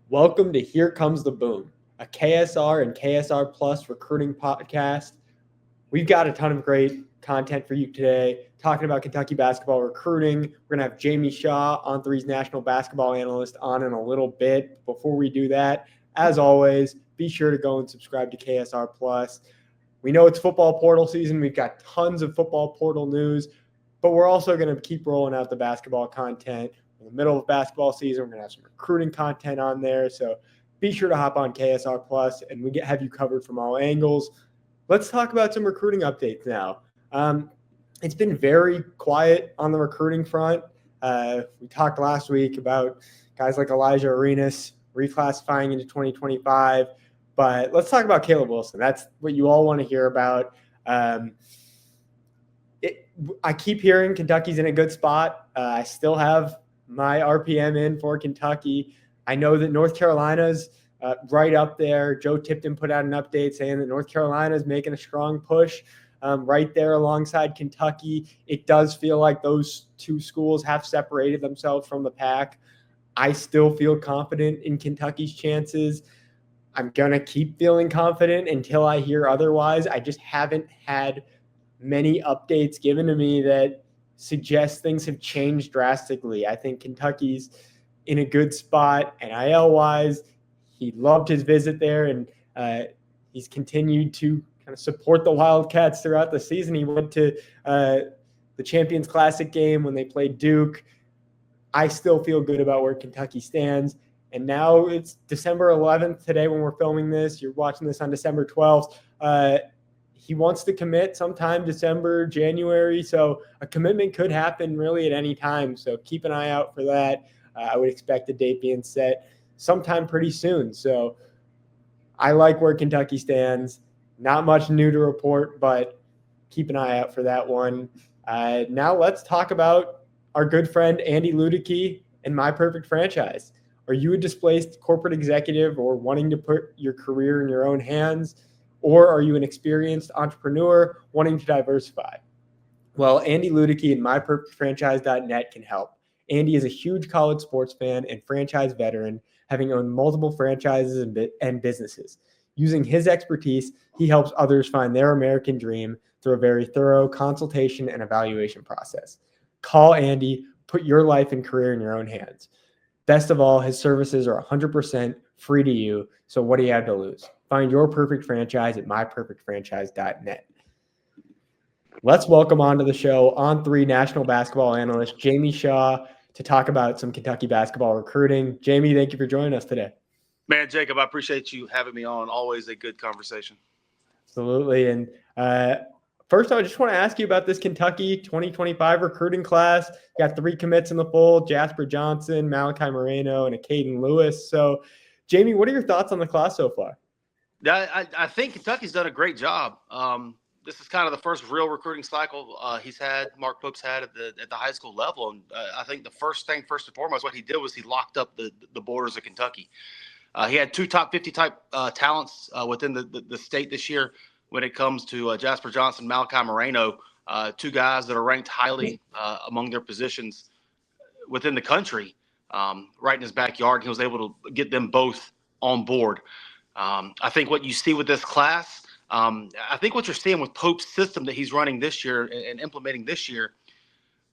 Welcome to Here Comes the Boom, a KSR and KSR Plus recruiting podcast. We've got a ton of great content for you today, talking about Kentucky basketball recruiting. We're going to have Jamie Shaw, On3's national basketball analyst, on in a little bit. Before we do that, as always, be sure to go and subscribe to KSR Plus. We know it's football portal season. We've got tons of football portal news, but we're also going to keep rolling out the basketball content. In the middle of basketball season, we're going to have some recruiting content on there. So be sure to hop on KSR Plus, and we have you covered from all angles. Let's talk about some recruiting updates now. It's been very quiet on the recruiting front. We talked last week about guys like Elijah Arenas reclassifying into 2025. But let's talk about Caleb Wilson. That's what you all want to hear about. I keep hearing Kentucky's in a good spot. I still have my RPM in for Kentucky. I know that North Carolina's right up there. Joe Tipton put out an update saying that North Carolina is making a strong push right there alongside Kentucky. It does feel like those two schools have separated themselves from the pack. I still feel confident in Kentucky's chances. I'm going to keep feeling confident until I hear otherwise. I just haven't had many updates given to me that suggest things have changed drastically. I think Kentucky's in a good spot NIL-wise. He loved his visit there, and he's continued to kind of support the Wildcats throughout the season. He went to the Champions Classic game when they played Duke. I still feel good about where Kentucky stands. And now it's December 11th today when we're filming this. You're watching this on December 12th. He wants to commit sometime December, January. So a commitment could happen really at any time. So keep an eye out for that. I would expect the date being set sometime pretty soon. So I like where Kentucky stands. Not much new to report, but keep an eye out for that one. Now let's talk about our good friend Andy Ludicky and My Perfect Franchise. Are you a displaced corporate executive or wanting to put your career in your own hands? Or are you an experienced entrepreneur wanting to diversify? Well, Andy Ludicky and MyPerfectFranchise.net can help. Andy is a huge college sports fan and franchise veteran, having owned multiple franchises and businesses. Using his expertise, he helps others find their American dream through a very thorough consultation and evaluation process. Call Andy, put your life and career in your own hands. Best of all, his services are 100% free to you, so what do you have to lose? Find your perfect franchise at myperfectfranchise.net. Let's welcome onto the show On3 national basketball analyst Jamie Shaw to talk about some Kentucky basketball recruiting. Jamie, thank you for joining us today. Man, Jacob, I appreciate you having me on. Always a good conversation. Absolutely. And first, I just want to ask you about this Kentucky 2025 recruiting class. You got 3 commits in the fold: Jasper Johnson, Malachi Moreno, and a Caden Lewis. So, Jamie, what are your thoughts on the class so far? I think Kentucky's done a great job. This is kind of the first real recruiting cycle Mark Pope's had at the high school level. And I think the first and foremost, what he did was he locked up the borders of Kentucky. He had 2 top 50 type talents within the state this year when it comes to Jasper Johnson, Malachi Moreno, 2 guys that are ranked highly among their positions within the country, right in his backyard. He was able to get them both on board. I think what you see with this class, I think what you're seeing with Pope's system that he's running this year and implementing this year,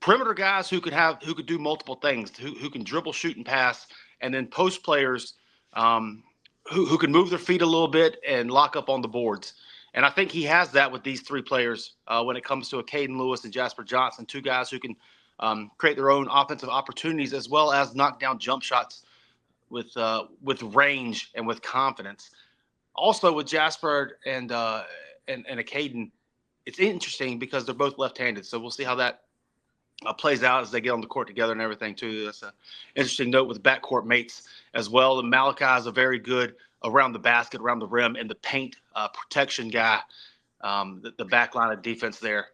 perimeter guys who could do multiple things, who can dribble, shoot, and pass, and then post players who can move their feet a little bit and lock up on the boards. And I think he has that with these 3 players when it comes to a Caden Lewis and Jasper Johnson, 2 guys who can create their own offensive opportunities as well as knock down jump shots with range and with confidence. Also with Jasper and a Caden, it's interesting because they're both left-handed. So we'll see how that plays out as they get on the court together and everything too. That's an interesting note with backcourt mates as well. And Malachi is a very good around the basket, around the rim, and the paint protection guy, the back line of defense there.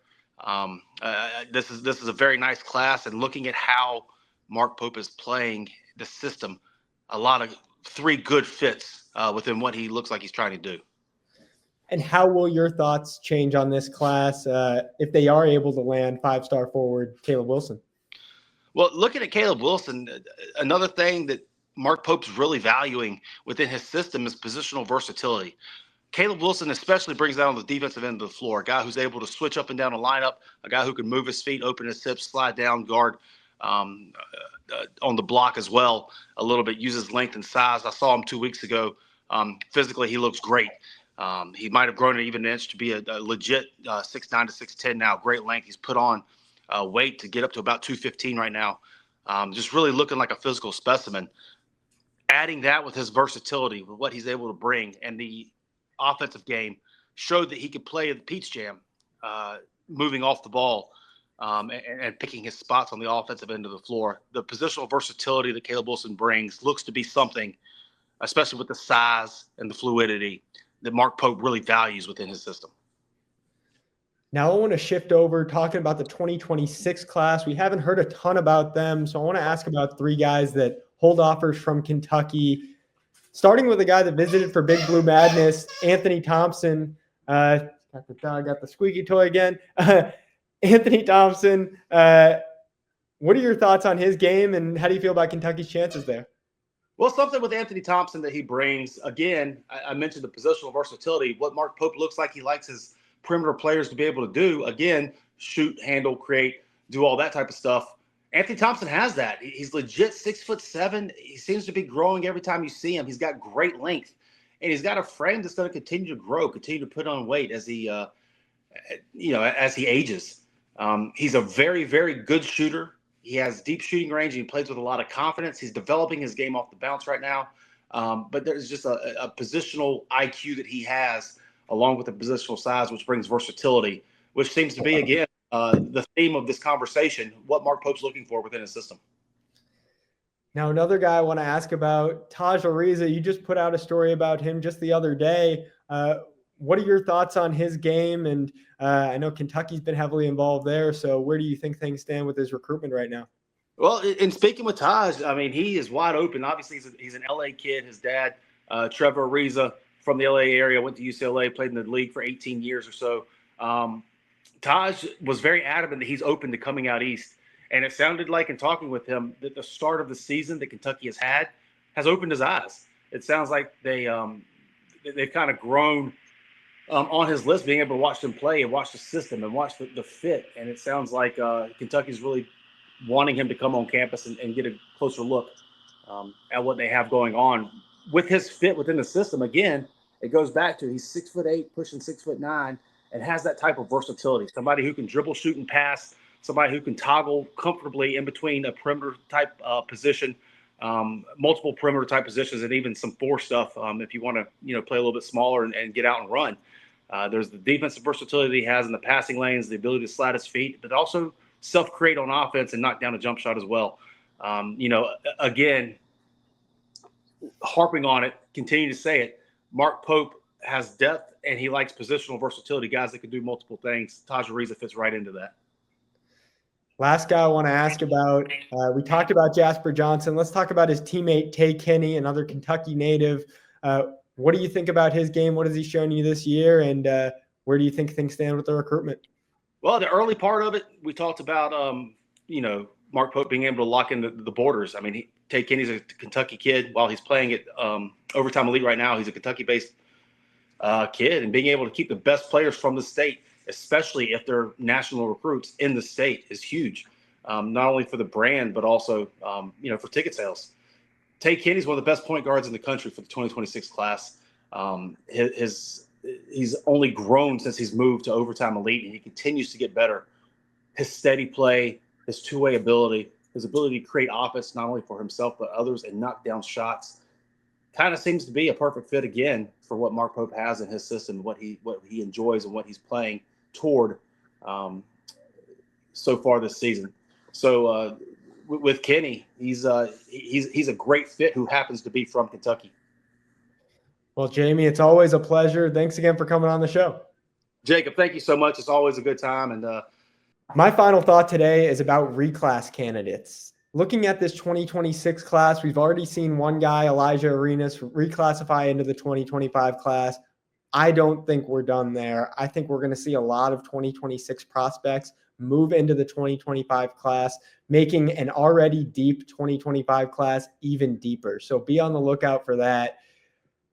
This is a very nice class. And looking at how Mark Pope is playing the system, a lot of 3 good fits within what he looks like he's trying to do. And how will your thoughts change on this class if they are able to land 5-star forward Caleb Wilson? Well, looking at Caleb Wilson, another thing that Mark Pope's really valuing within his system is positional versatility. Caleb Wilson especially brings that on the defensive end of the floor, a guy who's able to switch up and down a lineup, a guy who can move his feet, open his hips, slide down, guard on the block as well a little bit, uses length and size. I saw him 2 weeks ago. Physically, he looks great. He might have grown even an inch to be a legit 6'9" to 6'10" now. Great length. He's put on weight to get up to about 215 right now. Just really looking like a physical specimen. Adding that with his versatility, with what he's able to bring, and the offensive game showed that he could play the Peach Jam, moving off the ball and picking his spots on the offensive end of the floor. The positional versatility that Caleb Wilson brings looks to be something, especially with the size and the fluidity, that Mark Pope really values within his system. Now I want to shift over talking about the 2026 class. We haven't heard a ton about them, so I want to ask about three guys that hold offers from Kentucky. Starting with a guy that visited for Big Blue Madness, Anthony Thompson. Got the squeaky toy again. Anthony Thompson, what are your thoughts on his game, and how do you feel about Kentucky's chances there? Well, something with Anthony Thompson that he brings, again, I mentioned the positional versatility. What Mark Pope looks like he likes his perimeter players to be able to do, again, shoot, handle, create, do all that type of stuff. Anthony Thompson has that. He's legit 6'7". He seems to be growing every time you see him. He's got great length, and he's got a frame that's going to continue to grow, continue to put on weight as he, as he ages. He's a very, very good shooter. He has deep shooting range. And he plays with a lot of confidence. He's developing his game off the bounce right now. But there's just a positional IQ that he has, along with the positional size, which brings versatility, which seems to be, again, the theme of this conversation, what Mark Pope's looking for within his system. Now, another guy I want to ask about, Taj Ariza. You just put out a story about him just the other day. What are your thoughts on his game? And I know Kentucky's been heavily involved there. So where do you think things stand with his recruitment right now? Well, in speaking with Taj, I mean, he is wide open. Obviously, he's an LA kid. His dad, Trevor Ariza, from the LA area, went to UCLA, played in the league for 18 years or so. Taj was very adamant that he's open to coming out east. And it sounded like, in talking with him, that the start of the season that Kentucky has had has opened his eyes. It sounds like they've kind of grown on his list, being able to watch them play and watch the system and watch the fit. And it sounds like Kentucky's really wanting him to come on campus and get a closer look at what they have going on. With his fit within the system, again, it goes back to he's 6'8", pushing 6'9", and has that type of versatility. Somebody who can dribble, shoot, and pass. Somebody who can toggle comfortably in between a perimeter type position, multiple perimeter type positions, and even some four stuff if you want to play a little bit smaller and get out and run. There's the defensive versatility he has in the passing lanes, the ability to slide his feet, but also self-create on offense and knock down a jump shot as well. Again, harping on it, continue to say it, Mark Pope has depth and he likes positional versatility, guys that can do multiple things. Taj Ariza fits right into that. Last guy I want to ask about, we talked about Jasper Johnson. Let's talk about his teammate, Tay Kinney, another Kentucky native. What do you think about his game? What has he shown you this year? And where do you think things stand with the recruitment? Well, the early part of it, we talked about, Mark Pope being able to lock in the borders. I mean, Tay Kinney's a Kentucky kid. While he's playing at Overtime Elite right now, he's a Kentucky-based kid. And being able to keep the best players from the state, especially if they're national recruits in the state, is huge. Not only for the brand, but also, for ticket sales. Tay Kinney's one of the best point guards in the country for the 2026 class. He's only grown since he's moved to Overtime Elite, and he continues to get better. His steady play, his two-way ability, his ability to create offense not only for himself but others and knock down shots, kind of seems to be a perfect fit again for what Mark Pope has in his system, what he enjoys and what he's playing toward so far this season. So with Kinney, he's a great fit who happens to be from Kentucky. Well, Jamie, it's always a pleasure. Thanks again for coming on the show. Jacob, thank you so much. It's always a good time. And my final thought today is about reclass candidates. Looking at this 2026 class, we've already seen one guy, Elijah Arenas, reclassify into the 2025 class. I don't think we're done there. I think we're going to see a lot of 2026 prospects move into the 2025 class. making an already deep 2025 class even deeper. So be on the lookout for that.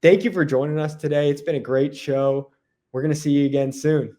Thank you for joining us today. It's been a great show. We're going to see you again soon.